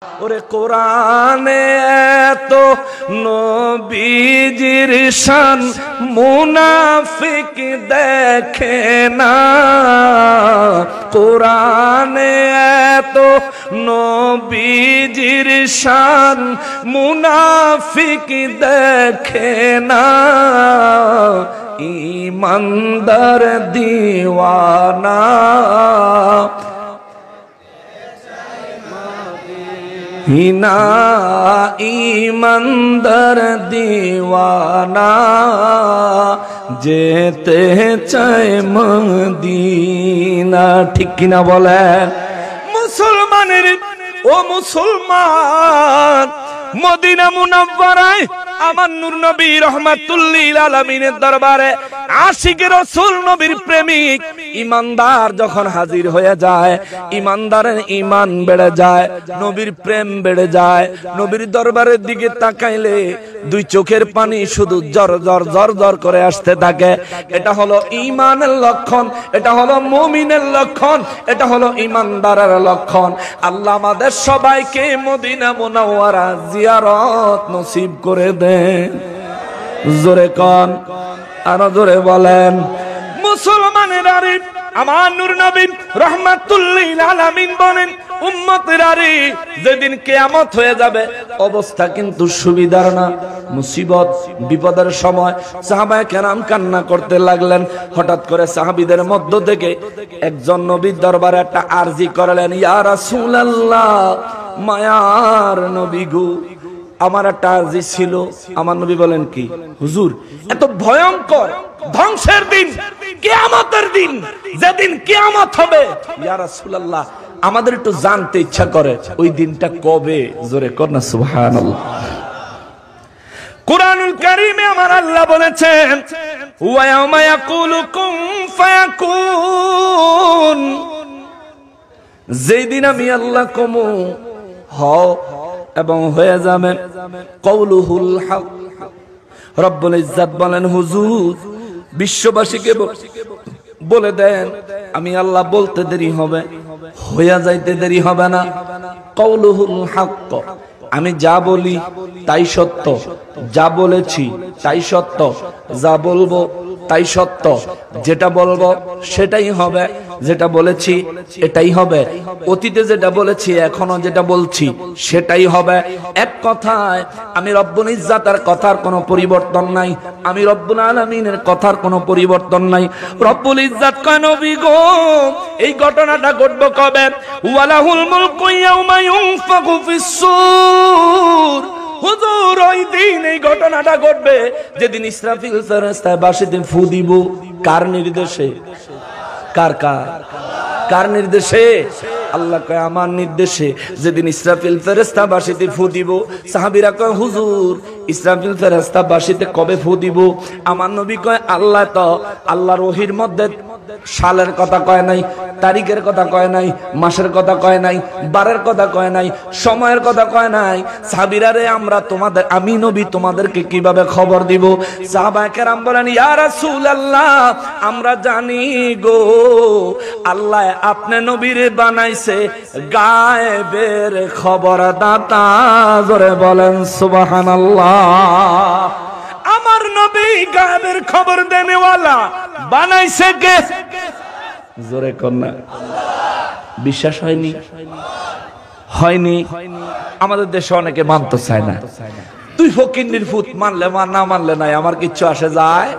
ওরে কোরআনে এত নবীজির শান মুনাফিক দেখে না। কোরআনে এত নবীজির শান মুনাফিক দেখে না। ঈমানদার দিওয়ানা হিনা, ঈমানদার দিওয়ানা যেতে চায় মদিনা। ঠিক কিনা বলেন মুসলমানের? ও মুসলমান, মদিনা মুনাওয়ারায় আমার নূর নবী রাহমাতুল লিল আলামিনের দরবারে আশিক রাসূল নবীর প্রেমিক ঈমানদার যখন হাজির হয়ে যায়, ঈমানদারের ঈমান বেড়ে যায়, নবীর প্রেম বেড়ে যায়। নবীর দরবারের দিকে তাকাইলে দুই চোখের পানি শুধু জর জর জর জর করে আসতে থাকে। এটা হলো ঈমানের লক্ষণ, এটা হলো মুমিনের লক্ষণ, এটা হলো ঈমানদারের লক্ষণ। আল্লাহ আমাদের সবাইকে মদিনা মুনাওয়ারা জিয়ারত নসিব করে দেন। জোরে কোন, আরো জোরে বলেন। মুসলমানের আরে আমার নূর নবী রাহমাতুল লিল আলামিন বলেন, উম্মতের আরে যেদিন কিয়ামত হয়ে যাবে অবস্থা কিন্তু সুবিধার না। মুসিবত বিপদের সময় সাহাবায়ে কেরাম কান্না করতে লাগলেন। হঠাৎ করে সাহাবীদের মধ্য থেকে একজন নবীর দরবারে একটা আরজি করলেন, ইয়া রাসূলুল্লাহ, মায়ার নবী গো, আমার একটা আরজি ছিল। আমার নবী বলেন, কি হুজুর? এত ভয়ঙ্কর ধ্বংসের দিন, কিয়ামতের দিন, যেদিন কিয়ামত হবে, ইয়া রাসূলুল্লাহ আমাদের একটু জানতে ইচ্ছা করে ওই দিনটা কবে। জোরে কর না সুবহানাল্লাহ। কুরআনুল কারীমে আমার আল্লাহ বলেছেন, ওয়া ইয়াউমা ইয়াকুলু কুন ফায়াকুন, যেদিন আমি আল্লাহ কমু হও এবং হয়ে যাবে। কওলুহুল হক, রব্বুল ইজ্জত বলেন, হুজুর বিশ্ববাসীকে বলে দেন আমি আল্লাহ বলতে দেরি হবে, হয়ে যাইতে দেরি হবে না। কওলুহুল হক, আমি যা বলি তাই সত্য, যা বলেছি তাই সত্য, যা বলবো তাই সত্য, যেটা বলবো সেটাই হবে, যেটা বলেছি এটাই হবে, অতীতে যেটা বলেছি এখনো যেটা বলছি সেটাই হবে। এক কথায় আমি রব্বুল ইজ্জাতের কথার কোনো পরিবর্তন নাই, আমি রব্বুল আলামিনের কথার কোনো পরিবর্তন নাই। রব্বুল ইজ্জাত কয়, নবী গো এই ঘটনাটা ঘটবে কবে? ওয়ালাহুল মুলকু ইয়াউমা ইউনফাখু ফিস-সূর, হুজুর ওই দিন এই ঘটনাটা ঘটবে যেদিন ইসরাফিল ফেরেশতা বাঁশিতে ফু দিব। কার নির্দেশে? কার কার কার নির্দেশে? আল্লাহ কয় আমার নির্দেশে। যেদিন ইসরাফিল ফেরেশতা বাঁশিতে ফু দিব, সাহাবীরা কয় হুজুর ইসরাফিল ফেরেশতা বাঁশিতে কবে ফু দিব? আমার নবী কয় আল্লাহ তো আল্লাহর ওহীর মধ্যে সালের কথা কয় নাই, তারিখের কথা কয় নাই, মাসের কথা কয় নাই, বারের কথা কয় নাই, সময়ের কথা কয় নাই। সাহাবীরা রে আমরা তোমাদের, আমি নবী তোমাদেরকে কিভাবে খবর দিব? সাহাবায়ে কেরাম বলেন, ইয়া রাসূলুল্লাহ আমরা জানি গো আল্লাহ আপনি নবীরে বানাইছে গায়েবের খবরদাতা। জোরে বলেন সুবহানাল্লাহ। আমার নবী গায়েবের খবর দেনেওয়ালা বানাইছে কে? জোরে কর না। বিশ্বাস হয়নি? হয়নি? আমাদের দেশে অনেকে মানতে চায় না। তুই ফকিন্নির ফুত, মানলে মান, না মানলে নাই, আমার কিচ্ছু আসে যায়।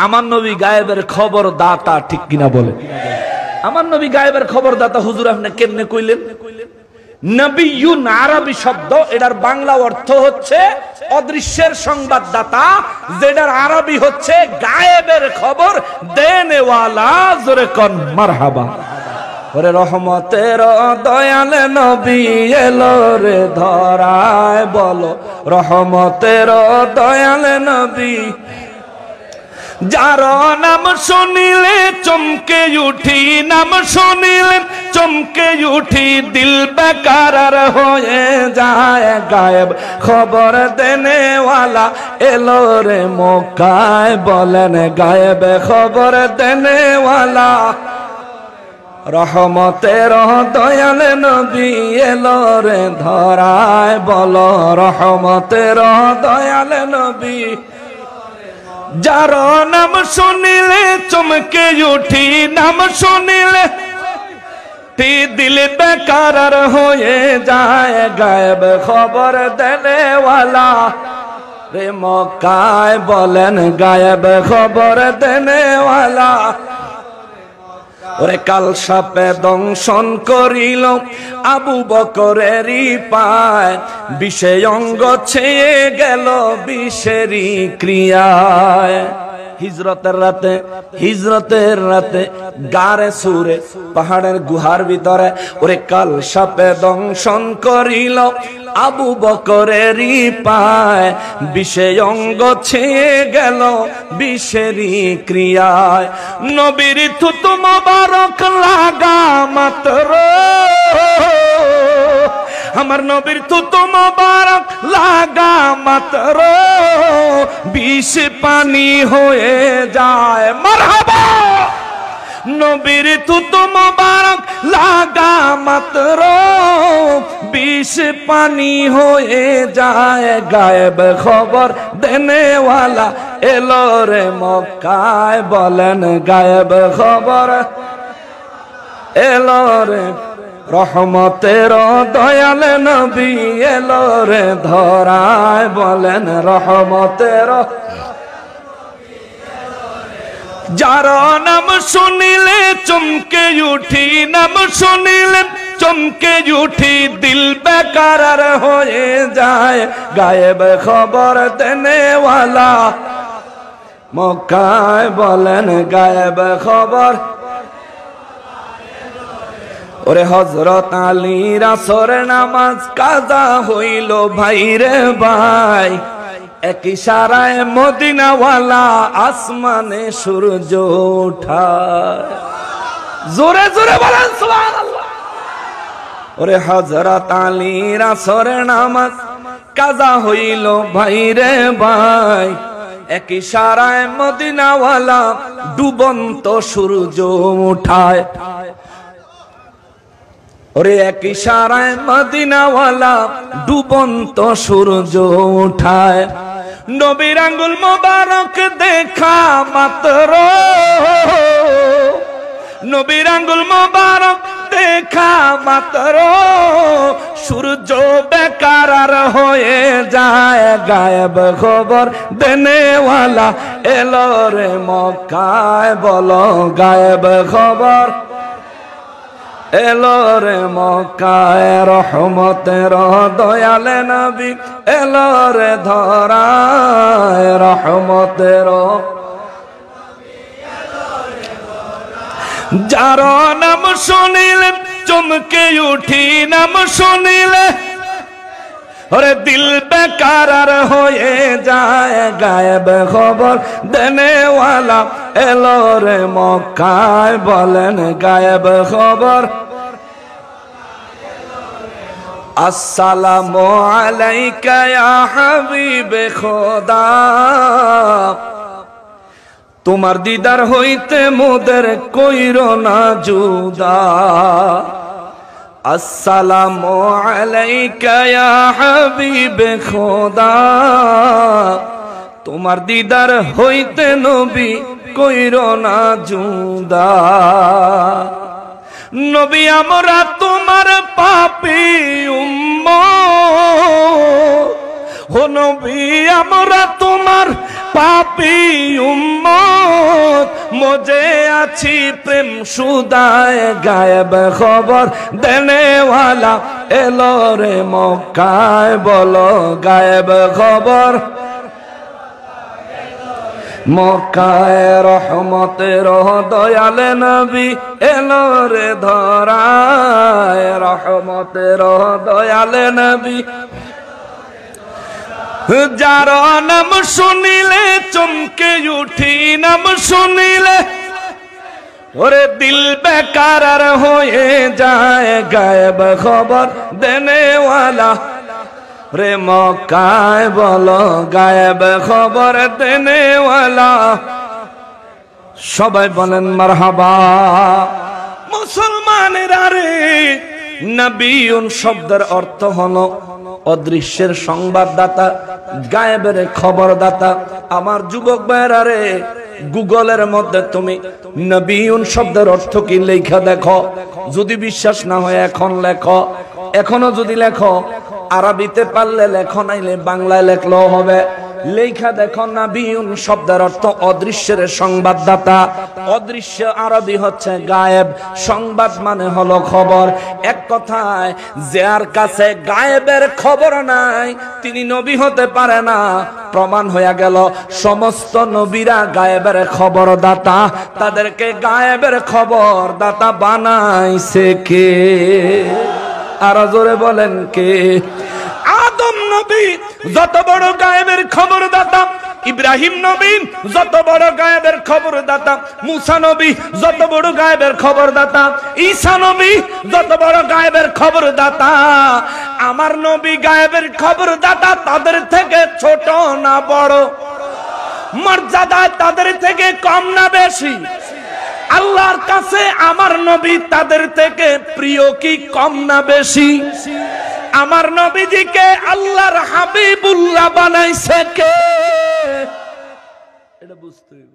আমার নবী গায়েবের খবর দাতা, ঠিক কিনা বলে? আমার নবী গায়েবের খবর দাতা। হুজুর আপনি কেমনে কইলেন? নবিয়ুন আরবি শব্দ, এটার বাংলা অর্থ হচ্ছে অদৃশ্যের সংবাদদাতা, যেটার আরবি হচ্ছে গায়েবের খবর দেনেওয়ালা। জোরে কোন মারহাবা। ওরে রহমতের দয়াল নবী এলো রে ধরায়, বলো রহমতের দয়াল নবী, যার নাম শুনিলে চমকে উঠি, নাম শুনিলে চমকে উঠি, দিল বেকার হয়ে যায়। গায়েব খবর দেনেওয়ালা এলো রে মক্কায়, বলেন গায়েব খবর দেনেওয়ালা রহমতের দয়াল নবী এলো রে ধরায়, বলো রহমতের দয়াল নবী। যার নাম শুনিলে চমকে উঠি, নাম শুনিলে দিল বেকার হয়ে যায়, গায়েব খবর দেনেওয়ালা রে মক্কায় বলেন গায়েব খবর দেনেওয়ালা। ওরে কাল সাপে দংশন করিল আবু বকরেরই পায়, বিষে অঙ্গ ছেয়ে গেল বিষেরই ক্রিয়ায়। হিজরতের রাতে গারে সুরে পাহাড়ের গুহার ভিতরে ওরে কাল সাপে দংশন করিল আবু বকরেরই পায়, বিষে অঙ্গ ছেয়ে গেল বিষেরই ক্রিয়ায়। নবীর থুতু মোবারক লাগা মাত্র, আমার নবীর থুতু মোবারক লাগা মাত্র বিষ পানি হয়ে যায়। মারহাবা। নবীর থুতু মোবারক লাগা মাত্র বিষ পানি হয়ে যায়, গায়েব খবর দেনেওয়ালা এলো রে মক্কায় বলেন গায়েব খবর এলো রে। রহমতের দয়াল নবী এলো রে ধরায়, বলেন রহমতের। যার নাম শুনিলে চমকে উঠি, নাম শুনিলে চমকে উঠি, দিল বেকার হয়ে যায়, গায়েব খবর দেনেওয়ালা মক্কায় বলেন গায়েব খবর। ওরে হযরত আলীর আসর নামাজ কাজা হইল ভাই রে ভাই, এক ইশারায় মদিনাওয়ালা আসমানে সূর্য ওঠায়। জোরে জোরে বলেন সুবহানাল্লাহ। ওরে হযরত আলীর আসর নামাজ কাজা হইল ভাই রে ভাই, এক ইশারায় মদিনাওয়ালা ডুবন্ত সূর্য ওঠায়। ওরে এক ইশারায় মদিনাওয়ালা ডুবন্ত সূর্য উঠায়। নবীর আঙ্গুল মোবারক দেখা মাত্র, নবীর আঙ্গুল মোবারক দেখা মাত্র সূর্য বেকার হয়ে যায়, গায়েব খবর দেনেওয়ালা এলো রে মক্কায় বলো গায়েব খবর এলো রে মক্কায়। রহমতের দয়াল নবী এলো রে ধরায়, রহমতের। যার নাম শুনিলে চমকে উঠি, নাম শুনিলে ওরে দিল বেকার হয়ে যায়, গায়েব খবর দেনেওয়ালা এলো রে মক্কায় বলেন গায়েব খবর। আসসালামু আলাইকা ইয়া হাবিবে খোদা, তোমার দিদার হইতে মোদের কইরো না জুদা। আসসালামু আলাইকা ইয়া হাবিবে খোদা, তোমার দিদার হইতে নবী কইরো না জুদা। নবী আমরা তোমার পাপী উম্মত, ও নবী আমরা তোমার পাপী উম্মত, মজে আছি প্রেম সুদায়, গায়েব খবর দেনেওয়ালা এলো রে মক্কায় বলো গায়েব খবর। মক্কায় রহমতের দয়াল নবী এলো রে ধরায়, রহমতের দয়াল নবী। যার নাম শুনিলে চমকে উঠি, নাম শুনিলে ওরে দিল বেকার হয়ে যায়, গায়েব খবর দেনেওয়ালা রে মক্কায় বলো গায়েব খবর দেনেওয়ালা। সবাই বলেন মারহাবা। মুসলমানেরা রে, নবিয়ুন শব্দের অর্থ হলো অদৃশ্যের সংবাদদাতা, গায়েবের খবরদাতা। আমার যুবক ভাইরা রে, গুগলের মধ্যে তুমি নবিয়ুন শব্দের অর্থ কি লেখা দেখো। যদি বিশ্বাস না হয় এখন লেখো, এখনো যদি লেখো, আরবিতে পারলে লেখো, নাইলে বাংলায় লেখলেও হবে। লেখা দেখো নবিয়ুন শব্দের অর্থ অদৃশ্যের সংবাদদাতা। অদৃশ্য আরবি হচ্ছে গায়েব, সংবাদ মানে হলো খবর। এক কথায় যার কাছে গায়েবের খবর নাই তিনি নবী হতে পারে না। প্রমাণ হয়ে গেল সমস্ত নবীরা গায়েবের খবরদাতা। তাদেরকে গায়েবের খবরদাতা বানাইছে কে? আর জোরে বলেন কে? আদম নবী যত বড় গায়েবের খবরদাতা, ইব্রাহিম নবী যত বড় গায়েবের খবরদাতা, মুসা নবী যত বড় গায়েবের খবরদাতা, ঈসা নবী যত বড় গায়েবের খবরদাতা, আমার নবী গায়েবের খবরদাতা। তাদের থেকে ছোট না বড়? মর্যাদা তাদের থেকে কম না বেশি? আল্লাহর কাছে আমার নবী তাদের থেকে প্রিয় কি কম না বেশি? আমার নবীজিকে আল্লাহর হাবিবুল্লাহ বানাইছে কে? এটা বুঝতে হবে।